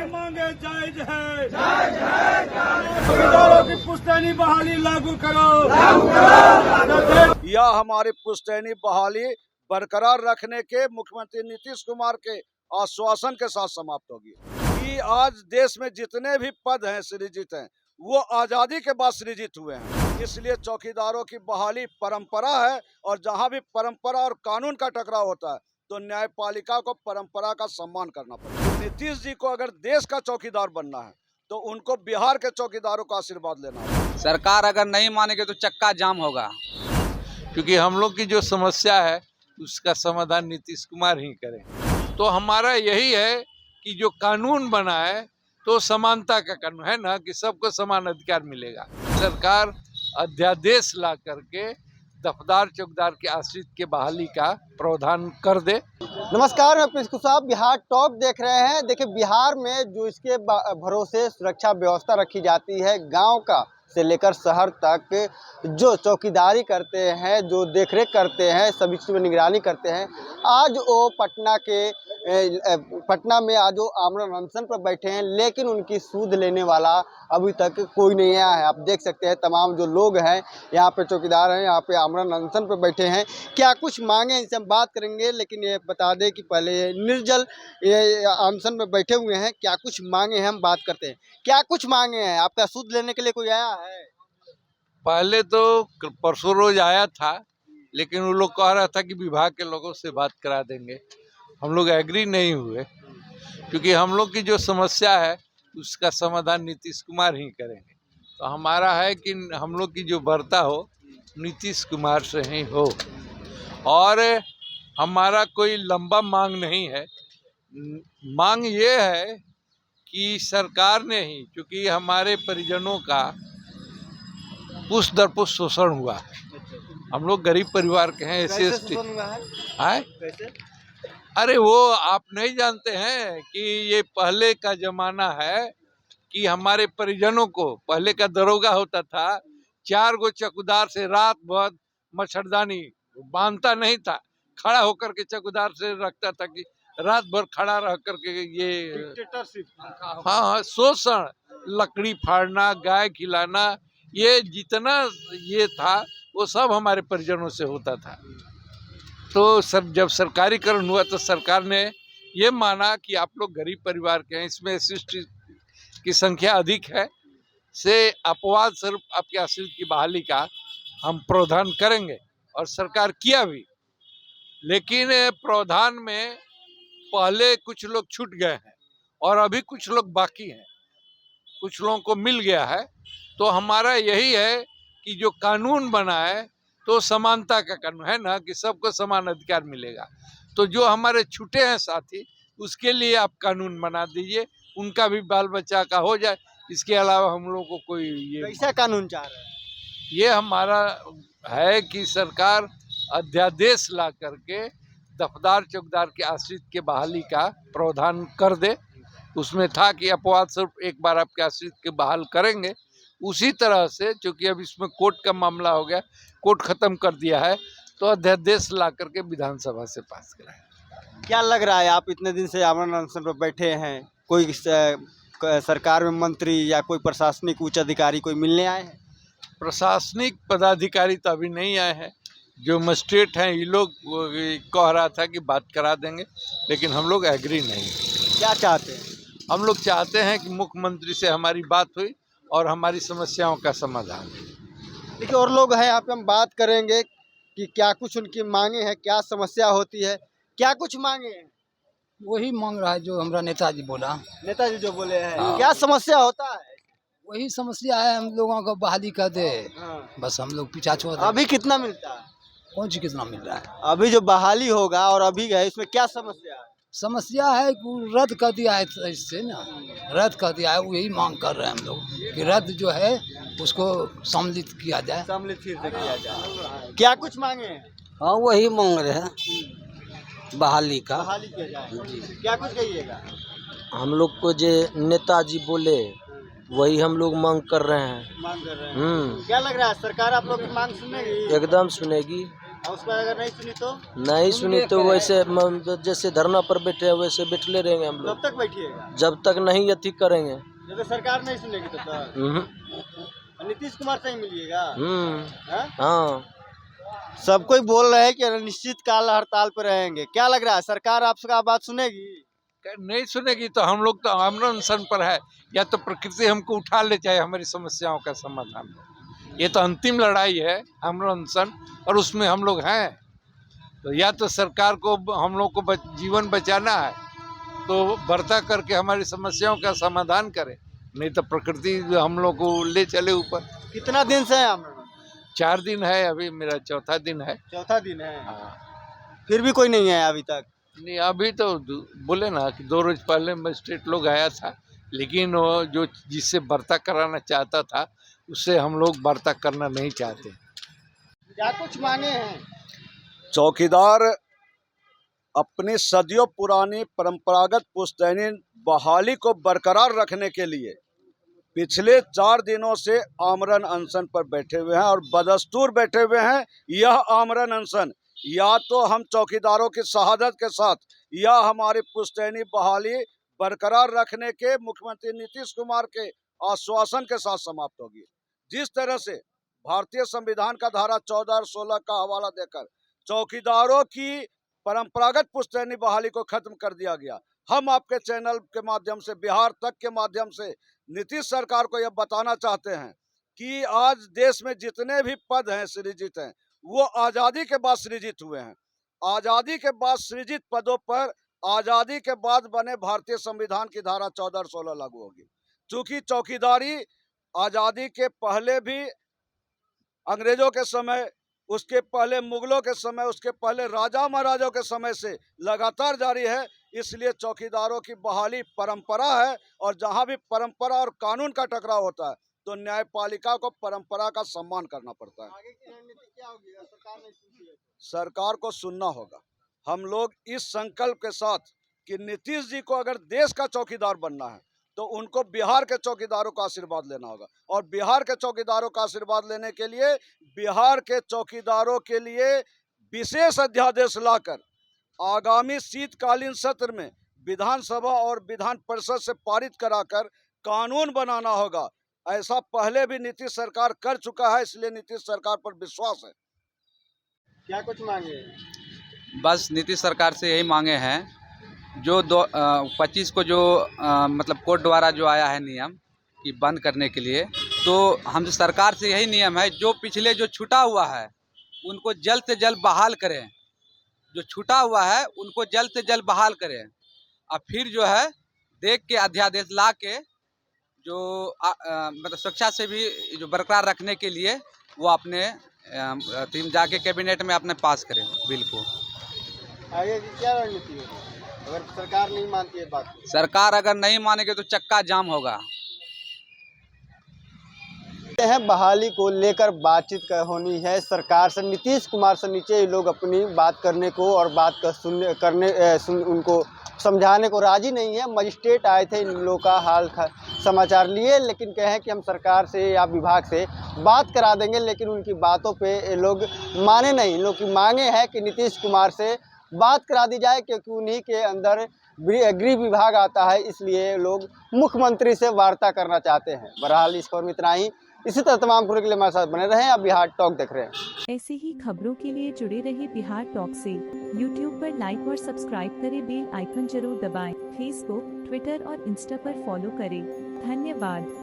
मांगे जायज है, चौकीदारों की पुश्तैनी बहाली लागू करो। यह हमारी पुश्तैनी बहाली बरकरार रखने के मुख्यमंत्री नीतीश कुमार के आश्वासन के साथ समाप्त होगी कि आज देश में जितने भी पद हैं सृजित हैं वो आजादी के बाद सृजित हुए हैं। इसलिए चौकीदारों की बहाली परंपरा है और जहां भी परंपरा और कानून का टकराव होता है तो न्यायपालिका को परंपरा का सम्मान करना पड़ेगा। नीतीश जी को अगर देश का चौकीदार बनना है तो उनको बिहार के चौकीदारों का आशीर्वाद लेना है। सरकार अगर नहीं मानेगी तो चक्का जाम होगा, क्योंकि हम लोग की जो समस्या है उसका समाधान नीतीश कुमार ही करें। तो हमारा यही है कि जो कानून बना है तो समानता का कानून है ना, कि सबको समान अधिकार मिलेगा। सरकार अध्यादेश ला करके दफदार चौकीदार के आश्रित के बहाली का प्रावधान कर दे। नमस्कार, मैं प्रिंस कुशवाहा, बिहार टॉक देख रहे हैं। देखिए, बिहार में जो इसके भरोसे सुरक्षा व्यवस्था रखी जाती है, गांव का से लेकर शहर तक जो चौकीदारी करते हैं, जो देखरेख करते हैं, सभी चीज़ में निगरानी करते हैं, आज वो पटना में आज वो आमरण अनशन पर बैठे हैं, लेकिन उनकी सूद लेने वाला अभी तक कोई नहीं आया है। आप देख सकते हैं तमाम जो लोग हैं यहाँ पे, चौकीदार हैं, यहाँ पे आमरण अनशन पर बैठे हैं। क्या कुछ मांगे इनसे हम बात करेंगे, लेकिन ये बता दें कि पहले ये निर्जल ये अनशन में बैठे हुए हैं। क्या कुछ मांगे हैं हम बात करते हैं। क्या कुछ मांगे हैं? आपका सूद लेने के लिए कोई आया है? पहले तो परसों रोज आया था, लेकिन वो लोग कह रहा था कि विभाग के लोगों से बात करा देंगे। हम लोग एग्री नहीं हुए, क्योंकि हम लोग की जो समस्या है उसका समाधान नीतीश कुमार ही करेंगे। तो हमारा है कि हम लोग की जो वार्ता हो नीतीश कुमार से ही हो, और हमारा कोई लंबा मांग नहीं है। मांग ये है कि सरकार ने ही, क्योंकि हमारे परिजनों का पुष्ट दर पुष्ट शोषण हुआ है। हम लोग गरीब परिवार के हैं, SC ST। अरे वो आप नहीं जानते हैं कि ये पहले का जमाना है कि हमारे परिजनों को, पहले का दरोगा होता था, 4 गो चौकीदार से रात भर मच्छरदानी बांधता नहीं था, खड़ा होकर के चौकीदार से रखता था कि रात भर खड़ा रह करके ये हाँ शोषण, लकड़ी फाड़ना, गाय खिलाना, ये जितना ये था वो सब हमारे परिजनों से होता था। तो सर जब सरकारीकरण हुआ तो सरकार ने ये माना कि आप लोग गरीब परिवार के हैं, इसमें SC की संख्या अधिक है, से अपवाद स्वरूप आपके आश्रित की बहाली का हम प्रावधान करेंगे, और सरकार किया भी। लेकिन प्रावधान में पहले कुछ लोग छूट गए हैं और अभी कुछ लोग बाकी हैं, कुछ लोगों को मिल गया है। तो हमारा यही है कि जो कानून बना है तो समानता का कानून है ना, कि सबको समान अधिकार मिलेगा। तो जो हमारे छूटे हैं साथी, उसके लिए आप कानून बना दीजिए, उनका भी बाल बच्चा का हो जाए। इसके अलावा हम लोग को कोई ये कैसा कानून चाह रहे हैं? ये हमारा है कि सरकार अध्यादेश ला करके दफदार चौकीदार के आश्रित के बहाली का प्रावधान कर दे। उसमें था कि अपवाद स्वरूप एक बार आपके आश्रित के बहाल करेंगे। उसी तरह से, चूँकि अब इसमें कोर्ट का मामला हो गया, कोर्ट खत्म कर दिया है, तो अध्यादेश ला करके विधानसभा से पास कराए। क्या लग रहा है, आप इतने दिन से आमरण अनशन पर बैठे हैं, कोई सरकार में मंत्री या कोई प्रशासनिक उच्च अधिकारी कोई मिलने आए हैं? प्रशासनिक पदाधिकारी तो अभी नहीं आए हैं। जो मजिस्ट्रेट हैं ये लोग कह रहा था कि बात करा देंगे, लेकिन हम लोग एग्री नहीं। क्या चाहते हैं? हम लोग चाहते हैं कि मुख्यमंत्री से हमारी बात हुई और हमारी समस्याओं का समाधान। देखिए, और लोग हैं यहाँ पे, हम बात करेंगे कि क्या कुछ उनकी मांगे हैं, क्या समस्या होती है, क्या कुछ मांगे हैं। वही मांग रहा है जो हमारा नेताजी बोला। नेताजी जो बोले हैं, क्या समस्या होता है? वही समस्या है, हम लोगों को बहाली कर दे, बस हम लोग पीछा छोड़ दे। अभी कितना मिलता है? कौन सी कितना मिल रहा है? अभी जो बहाली होगा और अभी है, इसमें क्या समस्या है? समस्या है कि रद्द कर दिया है, इससे ना रद्द कर दिया है। वही मांग कर रहे हैं हम लोग कि रद्द जो है उसको सम्मिलित किया जाए, सम्मिलित फिर से किया जाए। क्या कुछ मांगे हैं? हाँ, वही मांग रहे हैं, बहाली का। बहाली किया जाए जी। क्या कुछ कहिएगा? हम लोग को जो नेताजी बोले वही हम लोग मांग कर रहे हैं। मांग कर रहे हैं। क्या लग रहा है, सरकार आप लोग की मांग सुनेगी? एकदम सुनेगी। और उसमें अगर नहीं सुनी तो नहीं सुनी तो वैसे जैसे धरना पर बैठे हैं वैसे बैठले रहेंगे हम कब लोग, तक बैठिएगा? जब तक नहीं अथी करेंगे। जब तक सरकार नहीं सुनेगी तब तक। हम्म, नीतीश कुमार से ही मिलिएगा। हाँ? हाँ। सब कोई बोल रहे हैं कि अनिश्चित काल हड़ताल पर रहेंगे, क्या लग रहा है सरकार आपका बात सुनेगी? नहीं सुनेगी तो हम लोग तो आमरण अनशन पर है, या तो प्रकृति हमको उठा ले चाहे हमारी समस्याओं का समाधान हो। ये तो अंतिम लड़ाई है, आमरण अनशन, और उसमें हम लोग हैं। तो या तो सरकार को हम लोग को जीवन बचाना है तो बर्ता करके हमारी समस्याओं का समाधान करे, नहीं तो प्रकृति हम लोग को ले चले ऊपर। कितना दिन से है आमरण? 4 दिन है, अभी मेरा चौथा दिन है। चौथा दिन है। हाँ। फिर भी कोई नहीं आया अभी तक? नहीं, अभी तो बोले ना कि 2 रोज पहले मजिस्ट्रेट लोग आया था, लेकिन वो जो जिससे बर्ता कराना चाहता था उससे हम लोग बर्ता करना नहीं चाहते। क्या कुछ मांगे हैं? चौकीदार अपनी सदियों पुरानी परंपरागत पुश्तैनी बहाली को बरकरार रखने के लिए पिछले 4 दिनों से आमरण अनशन पर बैठे हुए हैं और बदस्तूर बैठे हुए हैं। यह आमरण अनशन या तो हम चौकीदारों की शहादत के साथ या हमारी पुश्तैनी बहाली बरकरार रखने के मुख्यमंत्री नीतीश कुमार के आश्वासन के साथ समाप्त होगी। जिस तरह से भारतीय संविधान का धारा 14 और 16 का हवाला देकर चौकीदारों की परंपरागत पुश्तैनी बहाली को खत्म कर दिया गया, हम आपके चैनल के माध्यम से, बिहार तक के माध्यम से नीतीश सरकार को यह बताना चाहते हैं कि आज देश में जितने भी पद हैं सृजित हैं वो आज़ादी के बाद सृजित हुए हैं। आज़ादी के बाद सृजित पदों पर आज़ादी के बाद बने भारतीय संविधान की धारा 14 और 16 लागू होगी। चूंकि चौकीदारी आज़ादी के पहले भी अंग्रेजों के समय, उसके पहले मुगलों के समय, उसके पहले राजा महाराजों के समय से लगातार जारी है, इसलिए चौकीदारों की बहाली परंपरा है। और जहां भी परंपरा और कानून का टकराव होता है तो न्यायपालिका को परंपरा का सम्मान करना पड़ता है। आगे की रणनीति क्या होगी अगर सरकार नहीं सुनती है? सरकार को सुनना होगा। हम लोग इस संकल्प के साथ कि नीतीश जी को अगर देश का चौकीदार बनना है तो उनको बिहार के चौकीदारों का आशीर्वाद लेना होगा, और बिहार के चौकीदारों का आशीर्वाद लेने के लिए बिहार के चौकीदारों के लिए विशेष अध्यादेश लाकर आगामी शीतकालीन सत्र में विधानसभा और विधान परिषद से पारित कराकर कानून बनाना होगा। ऐसा पहले भी नीतीश सरकार कर चुका है, इसलिए नीतीश सरकार पर विश्वास है। क्या कुछ मांगे? बस नीतीश सरकार से यही मांगे हैं, जो 25 को जो मतलब कोर्ट द्वारा जो आया है नियम कि बंद करने के लिए, तो हम सरकार से यही नियम है जो पिछले जो छूटा हुआ है उनको जल्द से जल्द बहाल करें। जो छूटा हुआ है उनको जल्द से जल्द बहाल करें, और फिर जो है देख के अध्यादेश ला के जो मतलब सुरक्षा से भी जो बरकरार रखने के लिए वो अपने टीम जाके कैबिनेट में अपने पास करें बिल को। आगे की क्या रणनीति है अगर सरकार नहीं मानती है बात? सरकार अगर नहीं मानेगी तो चक्का जाम होगा। बहाली को लेकर बातचीत होनी है सरकार से। नीतीश कुमार से नीचे ये लोग अपनी बात करने को और बात उनको समझाने को राजी नहीं है। मजिस्ट्रेट आए थे इन लोगों का हाल समाचार लिए, लेकिन कहे कि हम सरकार से या विभाग से बात करा देंगे, लेकिन उनकी बातों पे ये लोग माने नहीं। इन लोग की मांगे है कि नीतीश कुमार से बात करा दी जाए, क्योंकि उन्हीं के अंदर गृह विभाग आता है, इसलिए लोग मुख्यमंत्री से वार्ता करना चाहते हैं। बहरहाल इस खबर में इतना ही। इसी तरह तमाम खबरों के लिए हमारे साथ बने रहें। आप बिहार टॉक देख रहे हैं। ऐसी ही खबरों के लिए जुड़े रहे बिहार टॉक से। यूट्यूब पर लाइक और सब्सक्राइब करें, बेल आइकन जरूर दबाएं। फेसबुक, ट्विटर और इंस्टा पर फॉलो करें। धन्यवाद।